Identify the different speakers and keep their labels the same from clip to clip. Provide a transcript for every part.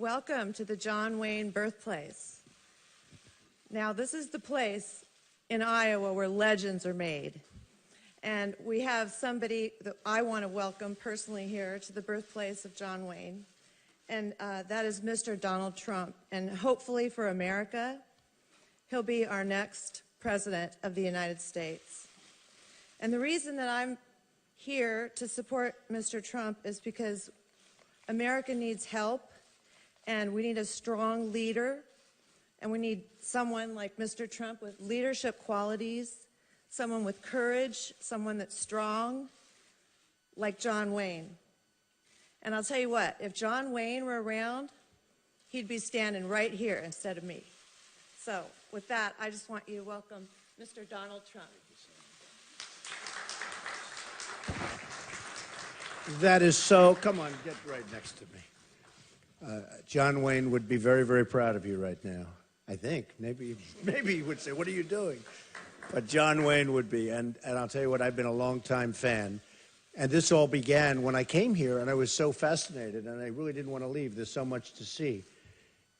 Speaker 1: welcome to the John Wayne birthplace. Now, this is the place in Iowa where legends are made. And we have somebody that I want to welcome personally here to the birthplace of John Wayne. And that is Mr. Donald Trump. And hopefully for America, he'll be our next president of the United States. And the reason that I'm here to support Mr. Trump is because America needs help, and we need a strong leader, and we need someone like Mr. Trump with leadership qualities, someone with courage, someone that's strong, like John Wayne. And I'll tell you what, if John Wayne were around, he'd be standing right here instead of me. So with that, I just want you to welcome Mr. Donald Trump.
Speaker 2: That is so, come on, get right next to me. John Wayne would be very, very proud of you right now, I think. Maybe he would say, what are you doing? But John Wayne would be, and I'll tell you what, I've been a long-time fan. And this all began when I came here, and I was so fascinated, and I really didn't want to leave. There's so much to see.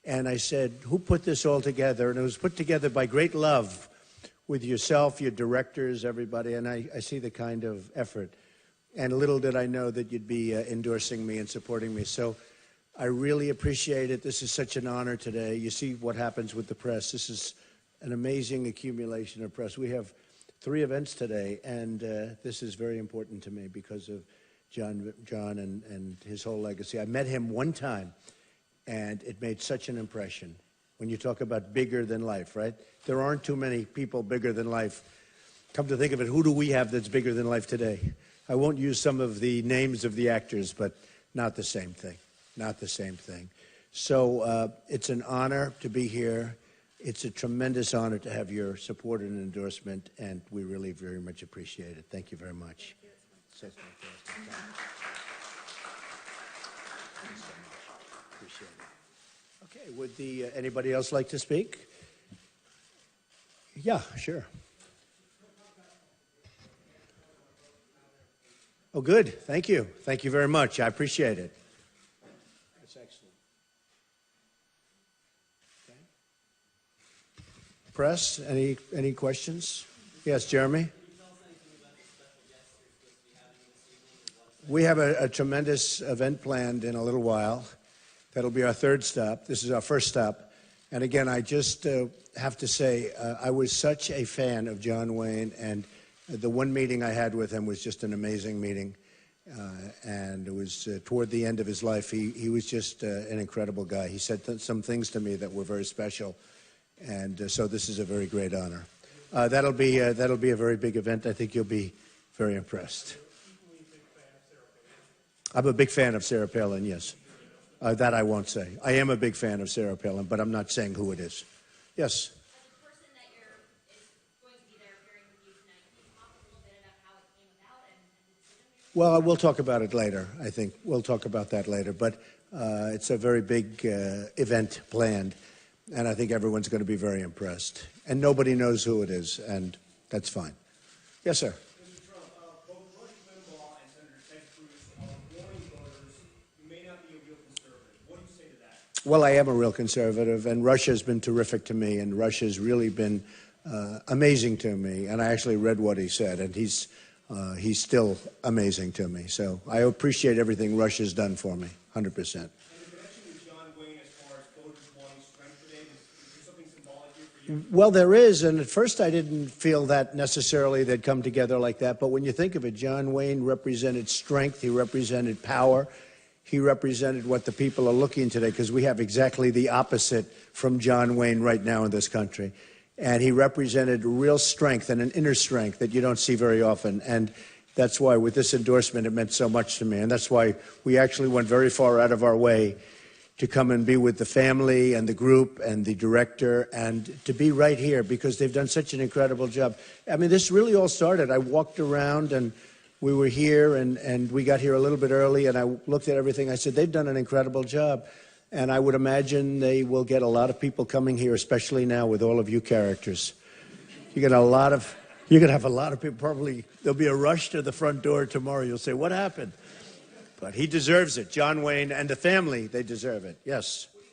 Speaker 2: And I said, who put this all together? And it was put together by great love with yourself, your directors, everybody, and I see the kind of effort. And little did I know that you'd be endorsing me and supporting me. So I really appreciate it. This is such an honor today. You see what happens with the press. This is an amazing accumulation of press. We have 3 events today, and this is very important to me because of John and his whole legacy. I met him one time, and it made such an impression. When you talk about bigger than life, right? There aren't too many people bigger than life. Come to think of it, who do we have that's bigger than life today? I won't use some of the names of the actors, but not the same thing. Not the same thing. So it's an honor to be here. It's a tremendous honor to have your support and endorsement, and we really very much appreciate it. Thank you very much. Thank you. Thank you so much. Appreciate it. Okay, would anybody else like to speak? Yeah, sure. Oh, good. Thank you. Thank you very much. I appreciate it. That's excellent. Okay. Press, any questions? Yes, Jeremy? We have a tremendous event planned in a little while. That'll be our 3rd stop. This is our 1st stop. And again, I just have to say, I was such a fan of John Wayne, and the one meeting I had with him was just an amazing meeting, and it was toward the end of his life. He was just an incredible guy. He said some things to me that were very special, and so this is a very great honor. That'll be a very big event. I think you'll be very impressed. I'm a big fan of Sarah Palin, yes. That I won't say. I am a big fan of Sarah Palin, but I'm not saying who it is. Yes? Well, we'll talk about it later, I think. We'll talk about that later. But it's a very big event planned, and I think everyone's going to be very impressed. And nobody knows who it is, and that's fine. Yes, sir.
Speaker 3: Mr. Trump, both Rush Limbaugh and Senator Ted Cruz are warning voters you may not be a real conservative. What do you say to that?
Speaker 2: Well, I am a real conservative, and Rush has been terrific to me, and Rush has really been amazing to me. And I actually read what he said, and he's still amazing to me. So I appreciate everything Rush has done for me, 100%.
Speaker 3: And the connection with John Wayne as far as voters wanting strength today, is there something symbolic here for you?
Speaker 2: Well, there is, and at first I didn't feel that necessarily they'd come together like that. But when you think of it, John Wayne represented strength. He represented power. He represented what the people are looking today, because we have exactly the opposite from John Wayne right now in this country. And he represented real strength and an inner strength that you don't see very often. And that's why with this endorsement, it meant so much to me. And that's why we actually went very far out of our way to come and be with the family and the group and the director and to be right here because they've done such an incredible job. I mean, this really all started. I walked around and we were here and we got here a little bit early and I looked at everything. I said, they've done an incredible job. And I would imagine they will get a lot of people coming here, especially now with all of you characters. You're going to have a lot of people. Probably there'll be a rush to the front door tomorrow. You'll say, what happened? But he deserves it. John Wayne and the family, they deserve it. Yes.
Speaker 3: With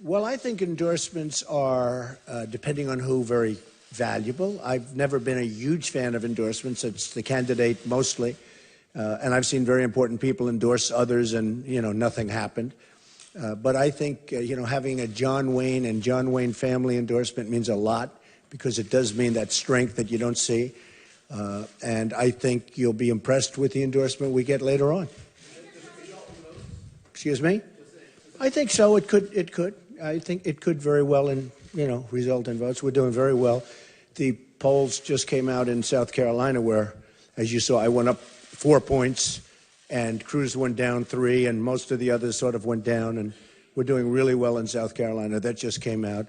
Speaker 2: Well, I think endorsements are, depending on who, very valuable. I've never been a huge fan of endorsements. It's the candidate mostly. And I've seen very important people endorse others and, nothing happened. But I think, having a John Wayne and John Wayne family endorsement means a lot because it does mean that strength that you don't see. And I think you'll be impressed with the endorsement we get later on. Excuse me? I think so. It could. I think it could very well result in votes. We're doing very well. The polls just came out in South Carolina where, as you saw, I went up 4 points and Cruz went down 3 and most of the others sort of went down, and we're doing really well in South Carolina. That just came out.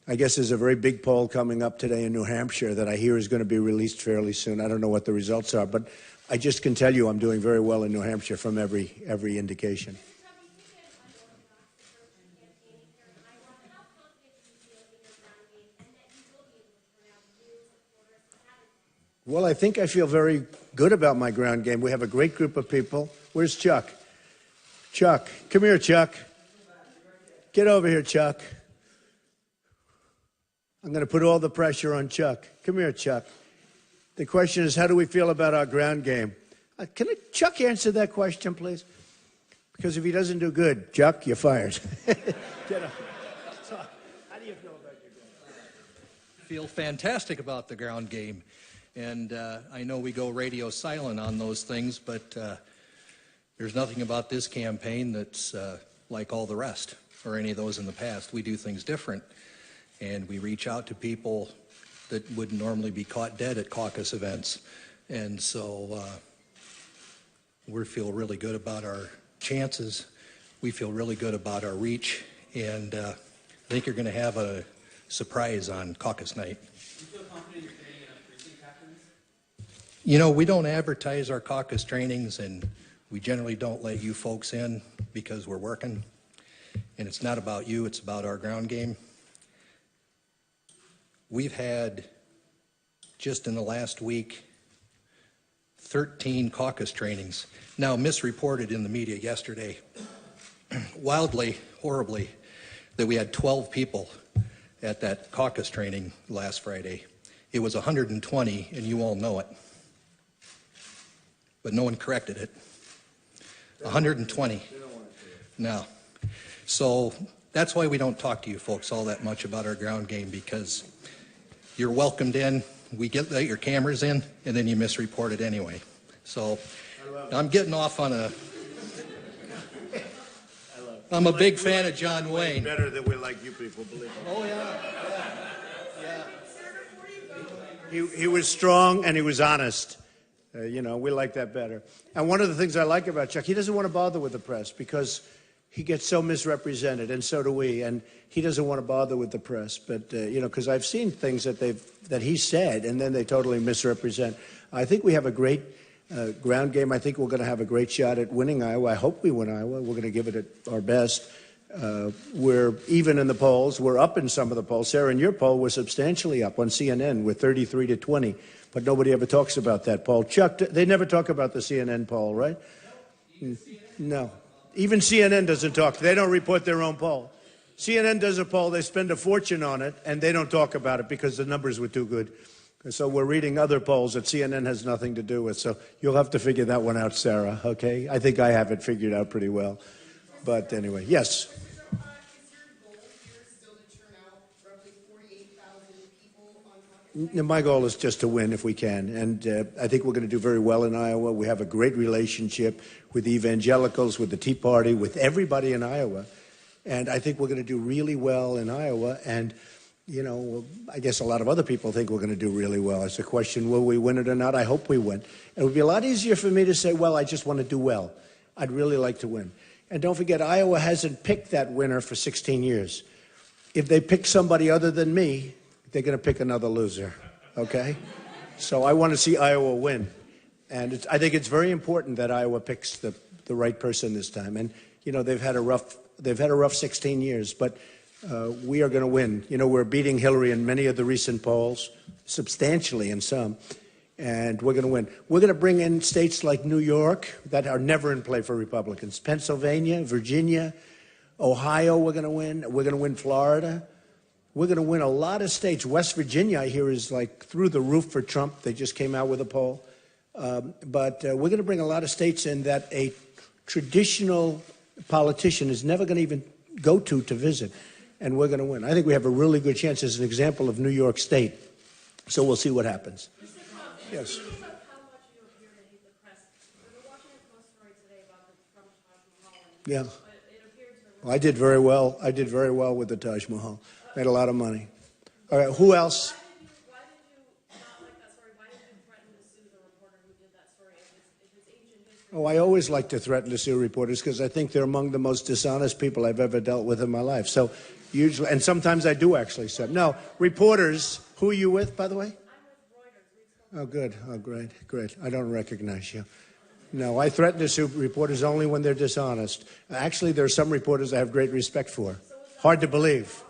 Speaker 2: I guess there's a very big poll coming up today in New Hampshire that I hear is going to be released fairly soon. I don't know what the results are, but I just can tell you I'm doing very well in New Hampshire from every indication. Well, I think I feel very good about my ground game. We have a great group of people. Where's Chuck? Chuck, come here, Chuck. Get over here, Chuck. I'm going to put all the pressure on Chuck. Come here, Chuck. The question is, how do we feel about our ground game? Can Chuck answer that question, please? Because if he doesn't do good, Chuck, you're fired. Get up. How do you feel about your ground game?
Speaker 4: Feel fantastic about the ground game. And I know we go radio silent on those things, but there's nothing about this campaign that's like all the rest or any of those in the past. We do things different, and we reach out to people that would normally be caught dead at caucus events. And so we feel really good about our chances. We feel really good about our reach, and I think you're going to have a surprise on caucus night. We don't advertise our caucus trainings, and we generally don't let you folks in because we're working. And it's not about you, it's about our ground game. We've had, just in the last week, 13 caucus trainings. Now, misreported in the media yesterday, wildly, horribly, that we had 12 people at that caucus training last Friday. It was 120, and you all know it. But no one corrected it. 120. No. So that's why we don't talk to you folks all that much about our ground game, because you're welcomed in, we let your cameras in, and then you misreport it anyway. So I'm getting off on I'm a big fan of John Wayne.
Speaker 2: Better than we like you people, believe me.
Speaker 4: Oh, yeah.
Speaker 2: He was strong and he was honest. We like that better. And one of the things I like about Chuck, he doesn't want to bother with the press because he gets so misrepresented, and so do we. And he doesn't want to bother with the press. But, because I've seen things that he said, and then they totally misrepresent. I think we have a great ground game. I think we're going to have a great shot at winning Iowa. I hope we win Iowa. We're going to give it our best. We're even in the polls. We're up in some of the polls. Sarah, in your poll, we're substantially up on CNN. We're 33-20. But nobody ever talks about that poll. Chuck, they never talk about the CNN poll, right? No. Even CNN doesn't talk. They don't report their own poll. CNN does a poll. They spend a fortune on it, and they don't talk about it because the numbers were too good. So we're reading other polls that CNN has nothing to do with. So you'll have to figure that one out, Sarah, okay? I think I have it figured out pretty well. But anyway, yes. My goal is just to win if we can, and I think we're going to do very well in Iowa. We have a great relationship with evangelicals, with the Tea Party, with everybody in Iowa, and I think we're going to do really well in Iowa, and, I guess a lot of other people think we're going to do really well. It's a question, will we win it or not? I hope we win. It would be a lot easier for me to say, well, I just want to do well. I'd really like to win. And don't forget, Iowa hasn't picked that winner for 16 years. If they pick somebody other than me, they're going to pick another loser, okay? So I want to see Iowa win. And I think it's very important that Iowa picks the right person this time. And, they've had a rough 16 years, but we are going to win. We're beating Hillary in many of the recent polls, substantially in some, and we're going to win. We're going to bring in states like New York that are never in play for Republicans, Pennsylvania, Virginia. Ohio, we're going to win. We're going to win Florida. We're going to win a lot of states. West Virginia, I hear, is like through the roof for Trump. They just came out with a poll. But we're going to bring a lot of states in that a traditional politician is never going to even go to visit. And we're going to win. I think we have a really good chance as an example of New York State. So we'll see what happens. Yes. Yeah. Well, I did very well. I did very well with the Taj Mahal. Made a lot of money. All right, who else?
Speaker 5: Why did you not like that story? Why did you threaten to sue the reporter who did that story? If it's ancient history.
Speaker 2: Oh, I always like to threaten to sue reporters because I think they're among the most dishonest people I've ever dealt with in my life. So usually, and sometimes I do actually say, no, reporters, who are you with, by the way?
Speaker 5: I'm with Reuters.
Speaker 2: Oh, good. Oh, great, great. I don't recognize you. No, I threaten to sue reporters only when they're dishonest. Actually, there are some reporters I have great respect for. Hard to believe.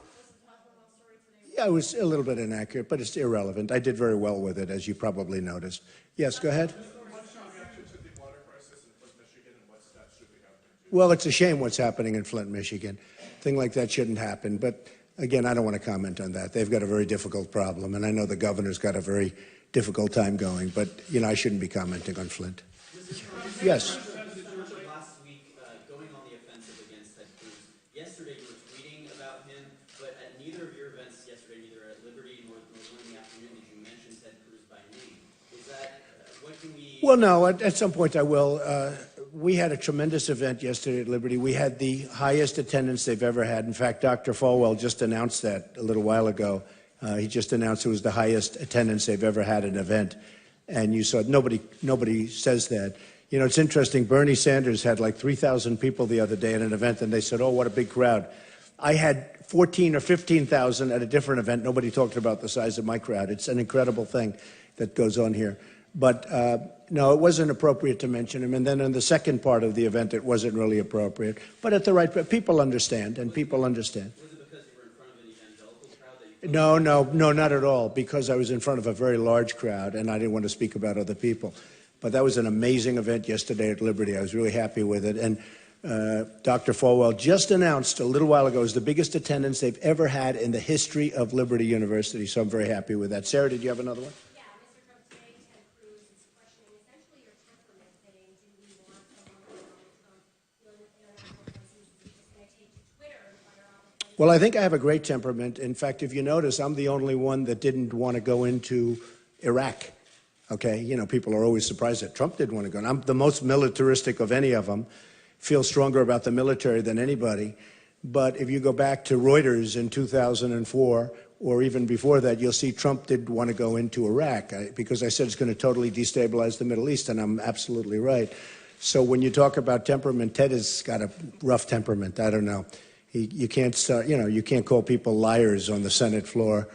Speaker 2: Yeah, it was a little bit inaccurate, but it's irrelevant. I did very well with it, as you probably noticed. Yes, go ahead. Well, it's a shame what's happening in Flint, Michigan. A thing like that shouldn't happen. But again, I don't want to comment on that. They've got a very difficult problem, and I know the governor's got a very difficult time going. But, you know, I shouldn't be commenting on Flint. Yes.
Speaker 6: Last week, going on the offensive against Ted Cruz. Yesterday, you were tweeting about him, but at neither of your events yesterday, neither at Liberty nor in the afternoon, did you mention Ted Cruz by name. Is that what can we?
Speaker 2: Well, no. At some point, I will. We had a tremendous event yesterday at Liberty. We had the highest attendance they've ever had. In fact, Dr. Falwell just announced that a little while ago. He just announced it was the highest attendance they've ever had at an event. And you saw nobody says that. You know, it's interesting. Bernie Sanders had like 3,000 people the other day at an event, and they said, oh, what a big crowd. I had 14 or 15,000 at a different event. Nobody talked about the size of my crowd. It's an incredible thing that goes on here. But, no, it wasn't appropriate to mention him. And then in the second part of the event, it wasn't really appropriate. But at the right point, people understand, and people understand.
Speaker 6: Was it because you were in front of an evangelical crowd?
Speaker 2: No, not at all, because I was in front of a very large crowd, and I didn't want to speak about other people. But that was an amazing event yesterday at Liberty. I was really happy with it. And Dr. Falwell just announced a little while ago it was the biggest attendance they've ever had in the history of Liberty University. So I'm very happy with that. Sarah, did you have another one?
Speaker 5: Yeah, Mr. Trump, today Ted Cruz is questioning essentially your temperament, saying, do we want someone like Donald Trump dealing with international crises? Is he just going to take to Twitter and fire off a place?
Speaker 2: Well, I think I have a great temperament. In fact, if you notice, I'm the only one that didn't want to go into Iraq. Okay, you know, people are always surprised that Trump didn't want to go. And I'm the most militaristic of any of them, feel stronger about the military than anybody. But if you go back to Reuters in 2004, or even before that, you'll see Trump did want to go into Iraq because I said it's going to totally destabilize the Middle East, and I'm absolutely right. So when you talk about temperament, Ted has got a rough temperament. I don't know. You can't call people liars on the Senate floor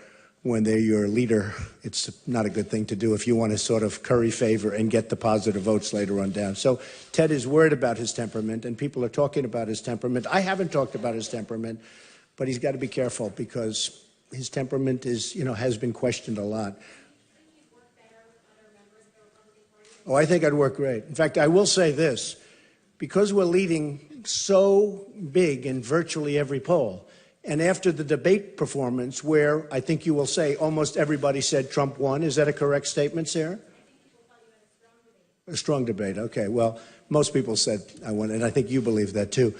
Speaker 2: when they're your leader. It's not a good thing to do if you want to sort of curry favor and get the positive votes later on down. So Ted is worried about his temperament, and people are talking about his temperament. I haven't talked about his temperament, but he's got to be careful because his temperament is, you know, has been questioned a lot. Oh, I think I'd work great. In fact, I will say this. Because we're leading so big in virtually every poll, and after the debate performance, where I think you will say almost everybody said Trump won, is that a correct statement, Sarah? A strong debate. Okay, well, most people said I won, and I think you believe that too.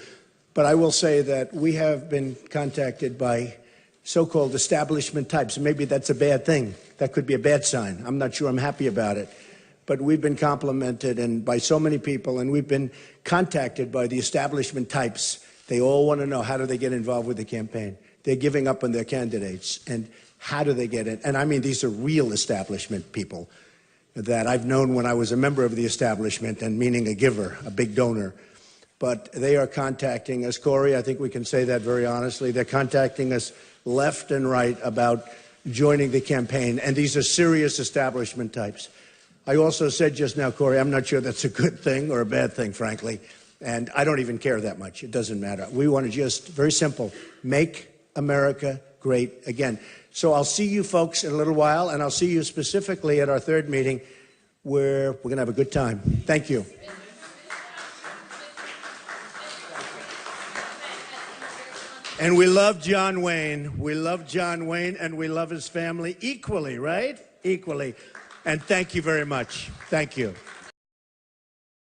Speaker 2: But I will say that we have been contacted by so-called establishment types. Maybe that's a bad thing. That could be a bad sign. I'm not sure I'm happy about it. But we've been complimented and by so many people, and we've been contacted by the establishment types. They all want to know, how do they get involved with the campaign? They're giving up on their candidates, and how do they get in? And I mean, these are real establishment people that I've known when I was a member of the establishment, and meaning a giver, a big donor. But they are contacting us. Corey, I think we can say that very honestly. They're contacting us left and right about joining the campaign, and these are serious establishment types. I also said just now, Corey, I'm not sure that's a good thing or a bad thing, frankly. And I don't even care that much. It doesn't matter. We want to just, very simple, make America great again. So I'll see you folks in a little while, and I'll see you specifically at our third meeting where we're going to have a good time. Thank you. And we love John Wayne. We love John Wayne, and we love his family equally, right? Equally. And thank you very much. Thank you.